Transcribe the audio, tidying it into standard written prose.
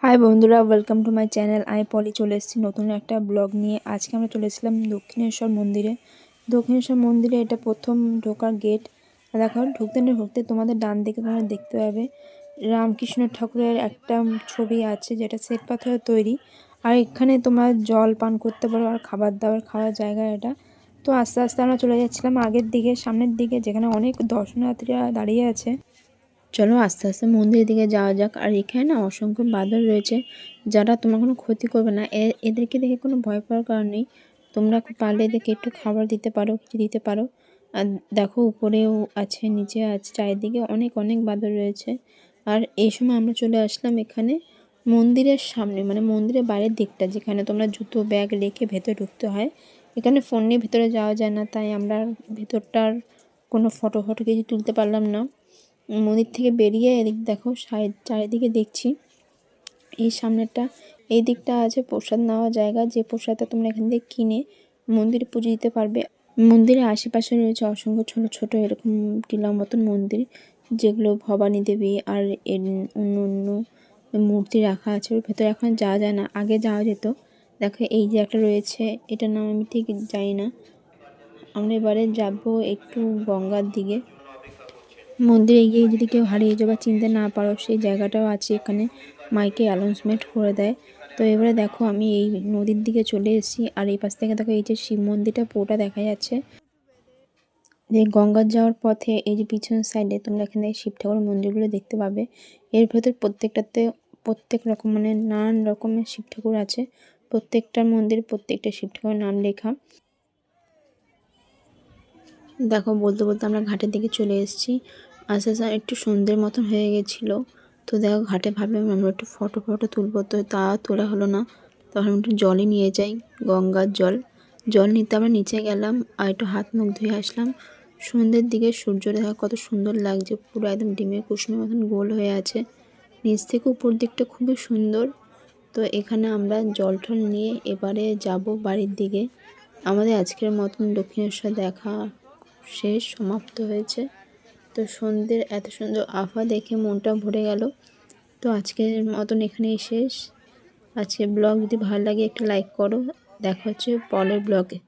High বন্ধুরা, welcome to my channel. আমি পলি চলে এসেছি নতুন একটা ব্লগ নিয়ে। আজকে আমরা চলে এসেছিলাম দক্ষিণেশ্বর মন্দিরে। দক্ষিণেশ্বর মন্দিরে এটা প্রথম ঢোকার গেট। দেখো, ঢুকতে না ঢুকতে তোমাদের ডান দিকে তোমরা দেখতে পাবে রামকৃষ্ণ ঠাকুরের একটা ছবি আছে, যেটা শ্বেত পাথরের তৈরি। আর এখানে তোমরা জল পান করতে পারো আর খাবার দাবার খাওয়ার জায়গা এটা। তো আস্তে আস্তে আমরা চলে যাচ্ছিলাম আগের দিকে, সামনের দিকে, যেখানে অনেক দর্শনার্থীরা দাঁড়িয়ে আছে। চলো আস্তে আস্তে মন্দিরের দিকে যাওয়া যাক। আর এখানে না অসংখ্য বাদর রয়েছে, যারা তোমার কোনো ক্ষতি করবে না। এদেরকে দেখে কোনো ভয় পাওয়ার কারণ নেই। তোমরা পারলে এদেরকে একটু খাবার দিতে পারো, কিছু দিতে পারো। আর দেখো, উপরেও আছে, নিচে আছে, চারিদিকে অনেক অনেক বাদর রয়েছে। আর এই সময় আমরা চলে আসলাম এখানে মন্দিরের সামনে, মানে মন্দিরের বাইরের দিকটা, যেখানে তোমরা জুতো ব্যাগ রেখে ভেতরে ঢুকতে হয়। এখানে ফোন নিয়ে ভেতরে যাওয়া যায় না, তাই আমরা ভেতরটার কোনো ফটো কিছু তুলতে পারলাম না। মন্দির থেকে বেরিয়ে এদিক দেখো, চারিদিকে দেখছি এই সামনেটা, এই দিকটা আছে প্রসাদ নেওয়ার জায়গা, যে প্রসাদটা তোমরা এখান থেকে কিনে মন্দিরে পুজো দিতে পারবে। মন্দিরের আশেপাশে রয়েছে অসংখ্য ছোট ছোট এরকম টিলার মতন মন্দির, যেগুলো ভবানী দেবী আর অন্য অন্য মূর্তি রাখা আছে। ওর ভেতরে এখন যাওয়া যায় না, আগে যাওয়া যেত। দেখো এই যে একটা রয়েছে, এটার নাম আমি ঠিক জানি না। আমরা এবারে যাবো একটু গঙ্গার দিকে। মন্দিরে গিয়ে যদি কেউ হারিয়ে যাওয়া চিনতে না পারো, সেই জায়গাটাও আছে এখানে, মাইকে অ্যানাউন্সমেন্ট করে দেয়। তো এবারে দেখো, আমি এই নদীর দিকে চলে এসেছি। আর এই পাশ থেকে দেখো, এই যে শিব মন্দিরটা পুরোটা দেখা যাচ্ছে। যে গঙ্গার যাওয়ার পথে এই যে পিছনের সাইডে তোমরা এখানে শিব ঠাকুরের মন্দিরগুলো দেখতে পাবে। এর ভেতর প্রত্যেকটাতে প্রত্যেক রকম, মানে নানান রকমের শিব ঠাকুর আছে। প্রত্যেকটার মন্দির, প্রত্যেকটা শিব ঠাকুরের নাম লেখা। দেখো, বলতে বলতে আমরা ঘাটের দিকে চলে এসেছি। আস্তে আস্তে একটু সন্ধ্যের মতন হয়ে গেছিলো। তো দেখো, ঘাটে ভাবলাম আমরা একটু ফটো তুলবো, তো তা তোলা হলো না। তখন একটু জলই নিয়ে যাই, গঙ্গার জল নিতে আমরা নিচে গেলাম আর একটু হাত মুখ ধুয়ে আসলাম। সন্ধ্যের দিকে সূর্য দেখা কত সুন্দর লাগছে, পুরো একদম ডিমের কুসুমের মতন গোল হয়ে আছে। নিচ থেকে উপর দিকটা খুবই সুন্দর। তো এখানে আমরা জল টল নিয়ে এবারে যাব বাড়ির দিকে। আমাদের আজকের মতন দক্ষিণেশ্বর দেখা শেষ, সমাপ্ত হয়েছে। তো সন্ধ্যের এত সুন্দর আভা দেখে মনটা ভরে গেল। তো আজকের মতন এখানেই শেষ। আজকের ব্লগ যদি ভালো লাগে একটা লাইক করো। দেখা হচ্ছে পরের ব্লগে।